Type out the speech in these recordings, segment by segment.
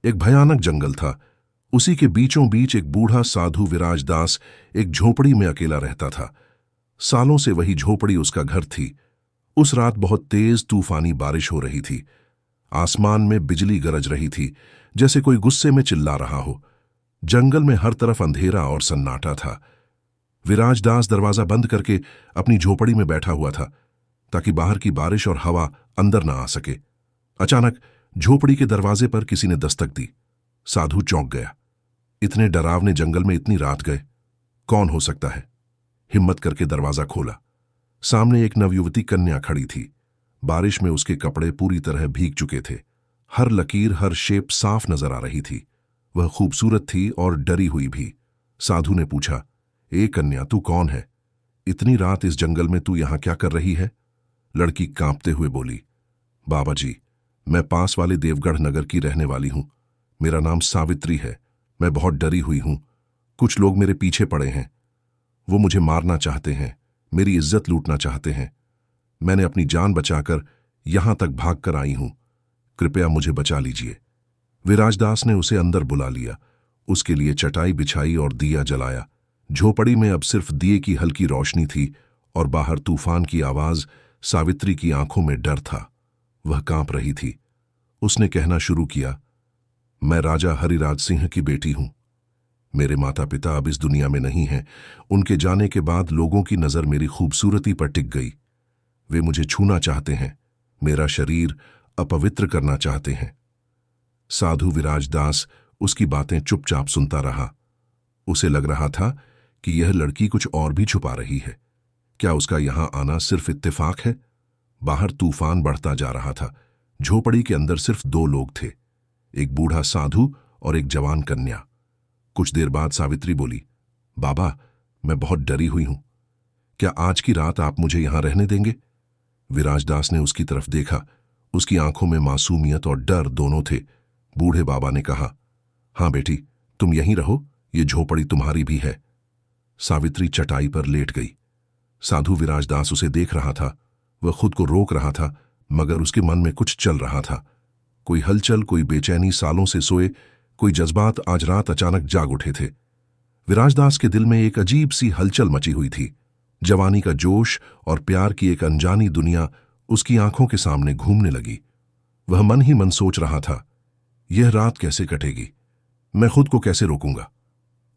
एक भयानक जंगल था। उसी के बीचों बीच एक बूढ़ा साधु विराजदास एक झोपड़ी में अकेला रहता था। सालों से वही झोपड़ी उसका घर थी। उस रात बहुत तेज तूफानी बारिश हो रही थी। आसमान में बिजली गरज रही थी, जैसे कोई गुस्से में चिल्ला रहा हो। जंगल में हर तरफ अंधेरा और सन्नाटा था। विराजदास दरवाजा बंद करके अपनी झोपड़ी में बैठा हुआ था, ताकि बाहर की बारिश और हवा अंदर ना आ सके। अचानक झोपड़ी के दरवाजे पर किसी ने दस्तक दी। साधु चौंक गया। इतने डरावने जंगल में इतनी रात गए, कौन हो सकता है? हिम्मत करके दरवाजा खोला। सामने एक नवयुवती कन्या खड़ी थी। बारिश में उसके कपड़े पूरी तरह भीग चुके थे। हर लकीर, हर शेप साफ नजर आ रही थी। वह खूबसूरत थी और डरी हुई भी। साधु ने पूछा, ए कन्या, तू कौन है? इतनी रात इस जंगल में तू यहां क्या कर रही है? लड़की कांपते हुए बोली, बाबा जी, मैं पास वाले देवगढ़ नगर की रहने वाली हूं। मेरा नाम सावित्री है। मैं बहुत डरी हुई हूं। कुछ लोग मेरे पीछे पड़े हैं। वो मुझे मारना चाहते हैं, मेरी इज्जत लूटना चाहते हैं। मैंने अपनी जान बचाकर यहां तक भागकर आई हूं। कृपया मुझे बचा लीजिए। विराजदास ने उसे अंदर बुला लिया। उसके लिए चटाई बिछाई और दिया जलाया। झोपड़ी में अब सिर्फ दिए की हल्की रोशनी थी और बाहर तूफान की आवाज। सावित्री की आंखों में डर था। वह कांप रही थी। उसने कहना शुरू किया, मैं राजा हरिराज सिंह की बेटी हूं। मेरे माता पिता अब इस दुनिया में नहीं हैं। उनके जाने के बाद लोगों की नजर मेरी खूबसूरती पर टिक गई। वे मुझे छूना चाहते हैं, मेरा शरीर अपवित्र करना चाहते हैं। साधु विराजदास उसकी बातें चुपचाप सुनता रहा। उसे लग रहा था कि यह लड़की कुछ और भी छुपा रही है। क्या उसका यहां आना सिर्फ इत्तेफाक है? बाहर तूफान बढ़ता जा रहा था। झोपड़ी के अंदर सिर्फ दो लोग थे, एक बूढ़ा साधु और एक जवान कन्या। कुछ देर बाद सावित्री बोली, बाबा, मैं बहुत डरी हुई हूं। क्या आज की रात आप मुझे यहां रहने देंगे? विराजदास ने उसकी तरफ देखा। उसकी आंखों में मासूमियत और डर दोनों थे। बूढ़े बाबा ने कहा, हां बेटी, तुम यहीं रहो, ये झोपड़ी तुम्हारी भी है। सावित्री चटाई पर लेट गई। साधु विराजदास उसे देख रहा था। वह खुद को रोक रहा था, मगर उसके मन में कुछ चल रहा था। कोई हलचल, कोई बेचैनी। सालों से सोए कोई जज्बात आज रात अचानक जाग उठे थे। विराजदास के दिल में एक अजीब सी हलचल मची हुई थी। जवानी का जोश और प्यार की एक अनजानी दुनिया उसकी आंखों के सामने घूमने लगी। वह मन ही मन सोच रहा था, यह रात कैसे कटेगी? मैं खुद को कैसे रोकूंगा?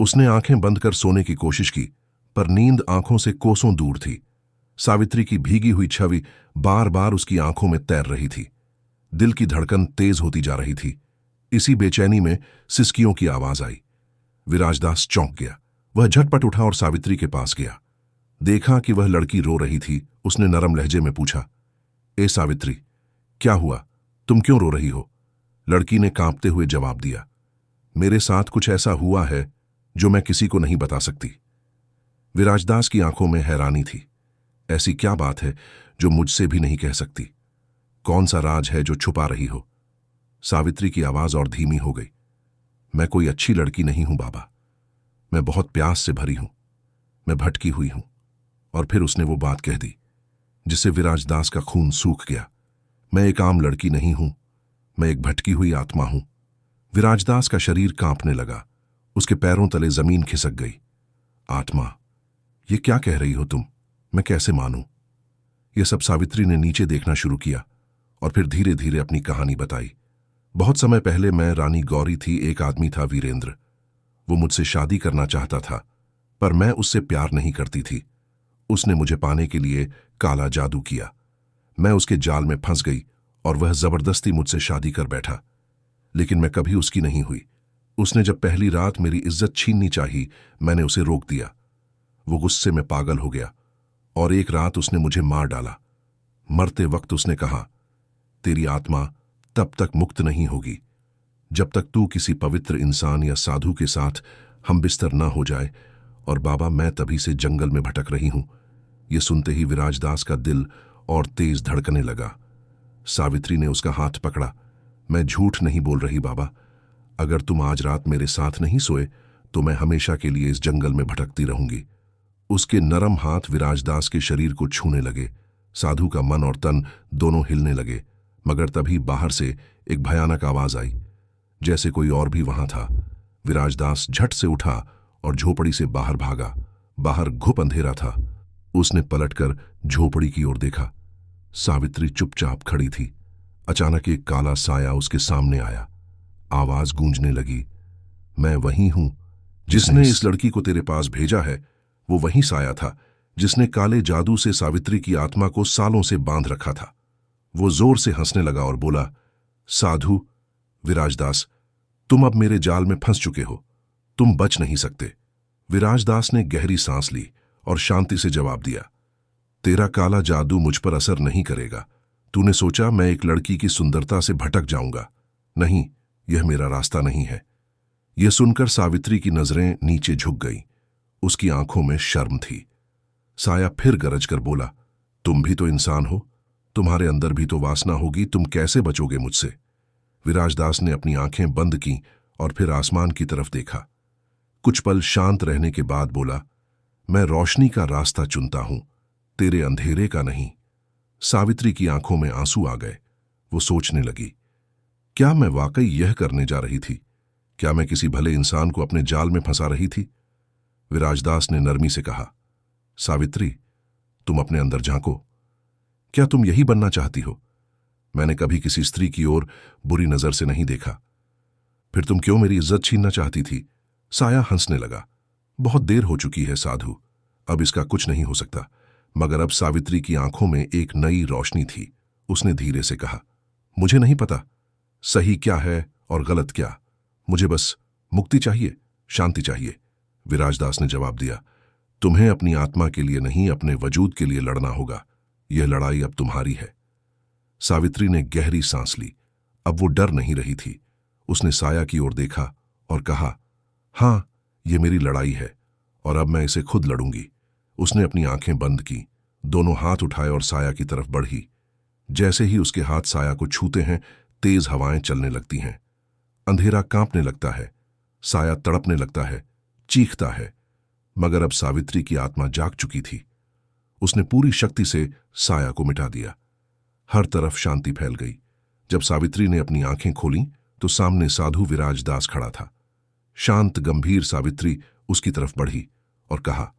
उसने आंखें बंद कर सोने की कोशिश की, पर नींद आंखों से कोसों दूर थी। सावित्री की भीगी हुई छवि बार बार उसकी आंखों में तैर रही थी। दिल की धड़कन तेज होती जा रही थी। इसी बेचैनी में सिसकियों की आवाज आई। विराजदास चौंक गया। वह झटपट उठा और सावित्री के पास गया। देखा कि वह लड़की रो रही थी। उसने नरम लहजे में पूछा, ए सावित्री, क्या हुआ? तुम क्यों रो रही हो? लड़की ने कांपते हुए जवाब दिया, मेरे साथ कुछ ऐसा हुआ है जो मैं किसी को नहीं बता सकती। विराजदास की आंखों में हैरानी थी। ऐसी क्या बात है जो मुझसे भी नहीं कह सकती? कौन सा राज है जो छुपा रही हो? सावित्री की आवाज और धीमी हो गई। मैं कोई अच्छी लड़की नहीं हूं बाबा। मैं बहुत प्यास से भरी हूं। मैं भटकी हुई हूं। और फिर उसने वो बात कह दी जिससे विराजदास का खून सूख गया। मैं एक आम लड़की नहीं हूं, मैं एक भटकी हुई आत्मा हूं। विराजदास का शरीर कांपने लगा। उसके पैरों तले जमीन खिसक गई। आत्मा, ये क्या कह रही हो तुम? मैं कैसे मानूं? यह सब सावित्री ने नीचे देखना शुरू किया और फिर धीरे धीरे अपनी कहानी बताई। बहुत समय पहले मैं रानी गौरी थी। एक आदमी था वीरेंद्र। वो मुझसे शादी करना चाहता था, पर मैं उससे प्यार नहीं करती थी। उसने मुझे पाने के लिए काला जादू किया। मैं उसके जाल में फंस गई और वह जबरदस्ती मुझसे शादी कर बैठा। लेकिन मैं कभी उसकी नहीं हुई। उसने जब पहली रात मेरी इज्जत छीननी चाही, मैंने उसे रोक दिया। वो गुस्से में पागल हो गया और एक रात उसने मुझे मार डाला। मरते वक्त उसने कहा, तेरी आत्मा तब तक मुक्त नहीं होगी जब तक तू किसी पवित्र इंसान या साधु के साथ हम बिस्तर ना हो जाए। और बाबा, मैं तभी से जंगल में भटक रही हूं। यह सुनते ही विराजदास का दिल और तेज धड़कने लगा। सावित्री ने उसका हाथ पकड़ा। मैं झूठ नहीं बोल रही बाबा। अगर तुम आज रात मेरे साथ नहीं सोए तो मैं हमेशा के लिए इस जंगल में भटकती रहूंगी। उसके नरम हाथ विराजदास के शरीर को छूने लगे। साधु का मन और तन दोनों हिलने लगे। मगर तभी बाहर से एक भयानक आवाज आई। जैसे कोई और भी वहां था। विराजदास झट से उठा और झोपड़ी से बाहर भागा। बाहर घुप अंधेरा था। उसने पलटकर झोपड़ी की ओर देखा। सावित्री चुपचाप खड़ी थी। अचानक एक काला साया उसके सामने आया। आवाज गूंजने लगी, मैं वही हूं जिसने इस लड़की को तेरे पास भेजा है। वो वही साया था जिसने काले जादू से सावित्री की आत्मा को सालों से बांध रखा था। वो जोर से हंसने लगा और बोला, साधु विराजदास, तुम अब मेरे जाल में फंस चुके हो। तुम बच नहीं सकते। विराजदास ने गहरी सांस ली और शांति से जवाब दिया, तेरा काला जादू मुझ पर असर नहीं करेगा। तूने सोचा मैं एक लड़की की सुंदरता से भटक जाऊंगा। नहीं, यह मेरा रास्ता नहीं है। यह सुनकर सावित्री की नजरें नीचे झुक गईं। उसकी आंखों में शर्म थी। साया फिर गरज कर बोला, तुम भी तो इंसान हो, तुम्हारे अंदर भी तो वासना होगी, तुम कैसे बचोगे मुझसे? विराजदास ने अपनी आंखें बंद की और फिर आसमान की तरफ देखा। कुछ पल शांत रहने के बाद बोला, मैं रोशनी का रास्ता चुनता हूं, तेरे अंधेरे का नहीं। सावित्री की आंखों में आंसू आ गए। वो सोचने लगी, क्या मैं वाकई यह करने जा रही थी? क्या मैं किसी भले इंसान को अपने जाल में फंसा रही थी? विराजदास ने नरमी से कहा, सावित्री, तुम अपने अंदर झांको। क्या तुम यही बनना चाहती हो? मैंने कभी किसी स्त्री की ओर बुरी नजर से नहीं देखा। फिर तुम क्यों मेरी इज्जत छीनना चाहती थी? साया हंसने लगा, बहुत देर हो चुकी है साधु, अब इसका कुछ नहीं हो सकता। मगर अब सावित्री की आंखों में एक नई रोशनी थी। उसने धीरे से कहा, मुझे नहीं पता सही क्या है और गलत क्या। मुझे बस मुक्ति चाहिए, शांति चाहिए। विराजदास ने जवाब दिया, तुम्हें अपनी आत्मा के लिए नहीं, अपने वजूद के लिए लड़ना होगा। यह लड़ाई अब तुम्हारी है। सावित्री ने गहरी सांस ली। अब वो डर नहीं रही थी। उसने साया की ओर देखा और कहा, हां, यह मेरी लड़ाई है और अब मैं इसे खुद लड़ूंगी। उसने अपनी आंखें बंद की, दोनों हाथ उठाए और साया की तरफ बढ़ी। जैसे ही उसके हाथ साया को छूते हैं, तेज हवाएं चलने लगती हैं। अंधेरा कांपने लगता है। साया तड़पने लगता है, चीखता है। मगर अब सावित्री की आत्मा जाग चुकी थी। उसने पूरी शक्ति से साया को मिटा दिया। हर तरफ शांति फैल गई। जब सावित्री ने अपनी आंखें खोलीं तो सामने साधु विराजदास खड़ा था। शांत गंभीर सावित्री उसकी तरफ बढ़ी और कहा,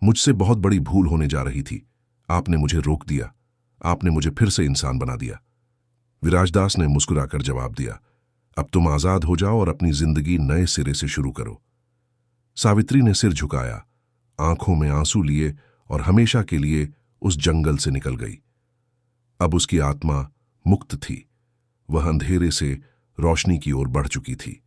मुझसे बहुत बड़ी भूल होने जा रही थी। आपने मुझे रोक दिया। आपने मुझे फिर से इंसान बना दिया। विराजदास ने मुस्कुराकर जवाब दिया, अब तुम आजाद हो जाओ और अपनी जिंदगी नए सिरे से शुरू करो। सावित्री ने सिर झुकाया, आंखों में आंसू लिए और हमेशा के लिए उस जंगल से निकल गई। अब उसकी आत्मा मुक्त थी। वह अंधेरे से रोशनी की ओर बढ़ चुकी थी।